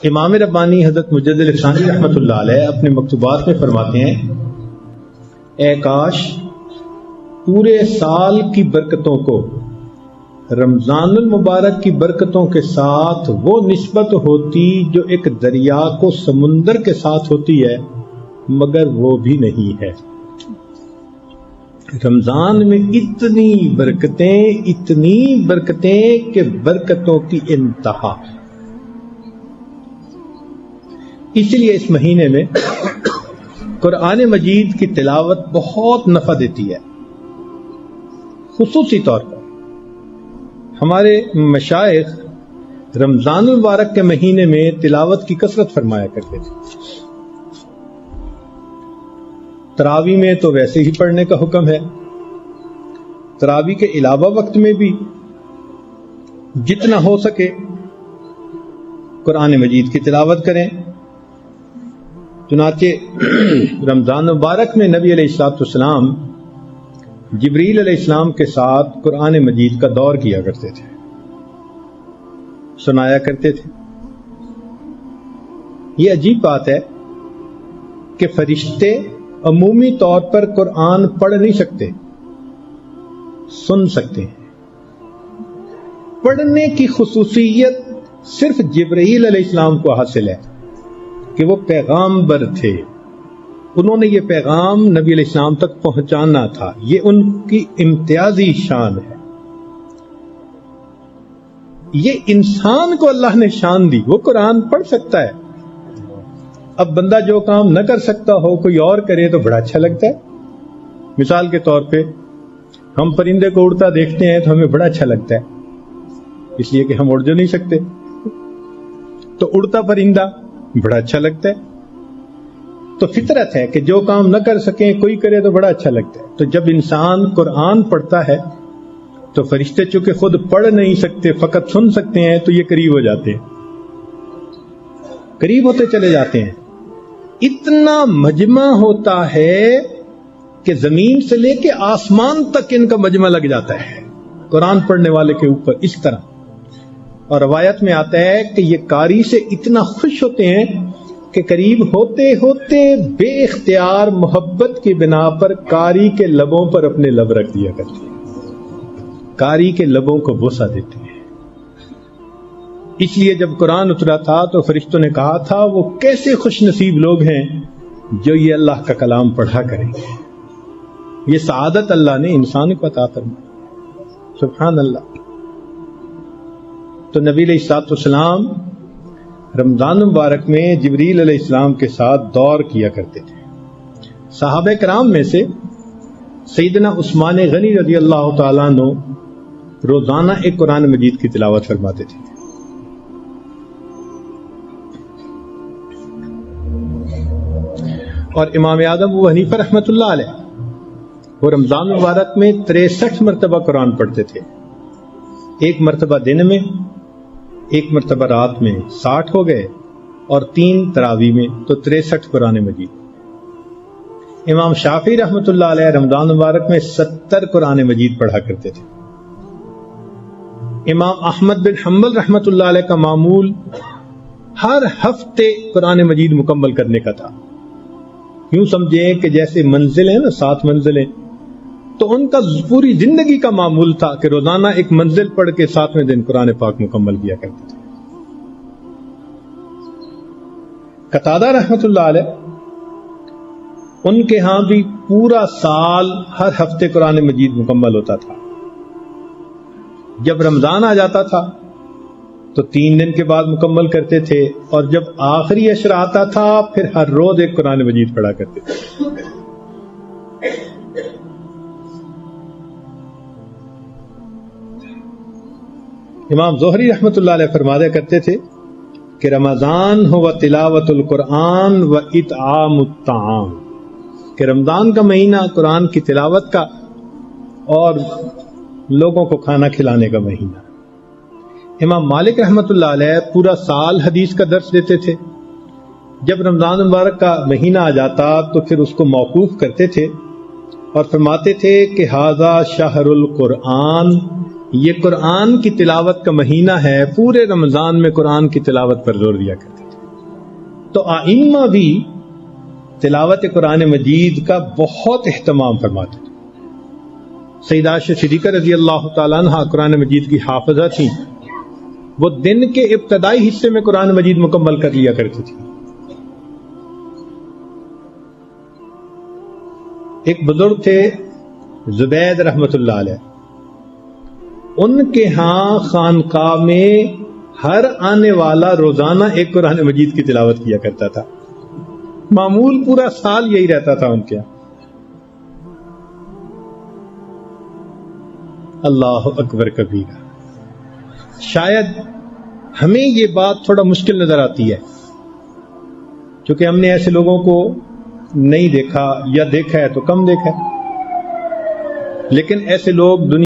امام ربانی حضرت مجدد الفسانی رحمۃ اللہ علیہ اپنے مکتوبات میں فرماتے ہیں، اے کاش پورے سال کی برکتوں کو رمضان المبارک کی برکتوں کے ساتھ وہ نسبت ہوتی جو ایک دریا کو سمندر کے ساتھ ہوتی ہے، مگر وہ بھی نہیں ہے۔ رمضان میں اتنی برکتیں کہ برکتوں کی انتہا۔ اس لیے اس مہینے میں قرآن مجید کی تلاوت بہت نفع دیتی ہے۔ خصوصی طور پر ہمارے مشائخ رمضان المبارک کے مہینے میں تلاوت کی کثرت فرمایا کرتے تھے۔ تراویح میں تو ویسے ہی پڑھنے کا حکم ہے، تراویح کے علاوہ وقت میں بھی جتنا ہو سکے قرآن مجید کی تلاوت کریں۔ چنانچہ رمضان مبارک میں نبی علیہ السلام جبریل علیہ السلام کے ساتھ قرآن مجید کا دور کیا کرتے تھے، سنایا کرتے تھے۔ یہ عجیب بات ہے کہ فرشتے عمومی طور پر قرآن پڑھ نہیں سکتے، سن سکتے ہیں۔ پڑھنے کی خصوصیت صرف جبرائیل علیہ السلام کو حاصل ہے کہ وہ پیغامبر تھے، انہوں نے یہ پیغام نبی علیہ السلام تک پہنچانا تھا، یہ ان کی امتیازی شان ہے۔ یہ انسان کو اللہ نے شان دی، وہ قرآن پڑھ سکتا ہے۔ اب بندہ جو کام نہ کر سکتا ہو کوئی اور کرے تو بڑا اچھا لگتا ہے۔ مثال کے طور پہ ہم پرندے کو اڑتا دیکھتے ہیں تو ہمیں بڑا اچھا لگتا ہے، اس لیے کہ ہم اڑ جو نہیں سکتے، تو اڑتا پرندہ بڑا اچھا لگتا ہے۔ تو فطرت ہے کہ جو کام نہ کر سکیں کوئی کرے تو بڑا اچھا لگتا ہے۔ تو جب انسان قرآن پڑھتا ہے تو فرشتے چونکہ خود پڑھ نہیں سکتے، فقط سن سکتے ہیں، تو یہ قریب ہو جاتے ہیں، قریب ہوتے چلے جاتے ہیں۔ اتنا مجمع ہوتا ہے کہ زمین سے لے کے آسمان تک ان کا مجمع لگ جاتا ہے قرآن پڑھنے والے کے اوپر، اس طرح۔ اور روایت میں آتا ہے کہ یہ قاری سے اتنا خوش ہوتے ہیں کہ قریب ہوتے ہوتے بے اختیار محبت کی بنا پر قاری کے لبوں پر اپنے لب رکھ دیا کرتے ہیں، قاری کے لبوں کو بوسہ دیتے ہیں۔ اس لیے جب قرآن اترا تھا تو فرشتوں نے کہا تھا وہ کیسے خوش نصیب لوگ ہیں جو یہ اللہ کا کلام پڑھا کریں گے۔ یہ سعادت اللہ نے انسان کو عطا فرمائی، سبحان اللہ۔ تو نبی علیہ السلام رمضان مبارک میں جبریل علیہ السلام کے ساتھ دور کیا کرتے تھے۔ صحابہ کرام میں سے سیدنا عثمان غنی رضی اللہ تعالیٰ عنہ روزانہ ایک قرآن مجید کی تلاوت فرماتے تھے۔ اور امام اعظم ابو حنیفہ رحمۃ اللہ علیہ وہ رمضان مبارک میں 63 مرتبہ قرآن پڑھتے تھے، ایک مرتبہ دن میں، ایک مرتبہ رات میں، 60 ہو گئے، اور 3 تراویح میں، تو 63 قرآن مجید۔ امام شافعی رحمۃ اللہ علیہ رمضان مبارک میں 70 قرآن مجید پڑھا کرتے تھے۔ امام احمد بن حنبل رحمۃ اللہ علیہ کا معمول ہر ہفتے قرآن مجید مکمل کرنے کا تھا۔ یوں سمجھیں کہ جیسے منزل ہیں نا، 7 منزلیں، تو ان کا پوری زندگی کا معمول تھا کہ روزانہ ایک منزل پڑھ کے 7ویں دن قرآن پاک مکمل کیا کرتے تھے۔ قتادہ رحمۃ اللہ علیہ ان کے ہاں بھی پورا سال ہر ہفتے قرآن مجید مکمل ہوتا تھا۔ جب رمضان آ جاتا تھا تو 3 دن کے بعد مکمل کرتے تھے، اور جب آخری عشر آتا تھا پھر ہر روز ایک قرآن مجید پڑھا کرتے تھے۔ امام زہری رحمۃ اللہ علیہ فرمایا کرتے تھے کہ رمضان ہو تلاوت القرآن و اطعام الطعام، کہ رمضان کا مہینہ قرآن کی تلاوت کا اور لوگوں کو کھانا کھلانے کا مہینہ۔ امام مالک رحمۃ اللہ علیہ پورا سال حدیث کا درس دیتے تھے، جب رمضان مبارک کا مہینہ آ جاتا تو پھر اس کو موقوف کرتے تھے اور فرماتے تھے کہ ھذا شہر القرآن، یہ قرآن کی تلاوت کا مہینہ ہے۔ پورے رمضان میں قرآن کی تلاوت پر زور دیا کرتے تھے۔ تو ائمہ بھی تلاوت قرآن مجید کا بہت اہتمام فرماتے تھے. سیدہ عائشہ صدیقہ رضی اللہ تعالیٰ عنہ قرآن مجید کی حافظہ تھی. وہ دن کے ابتدائی حصے میں قرآن مجید مکمل کر لیا کرتی تھی. ایک بزرگ تھے زبید رحمت اللہ علیہ. ان کے ہاں خانقاہ میں ہر آنے والا روزانہ ایک قرآن مجید کی تلاوت کیا کرتا تھا. معمول پورا سال یہی رہتا تھا ان کے ہاں. اللہ اکبر کبیرہ. شاید ہمیں یہ بات تھوڑا مشکل نظر آتی ہے کیونکہ ہم نے ایسے لوگوں کو نہیں دیکھا یا دیکھا ہے تو کم دیکھا ہے، لیکن ایسے لوگ دنیا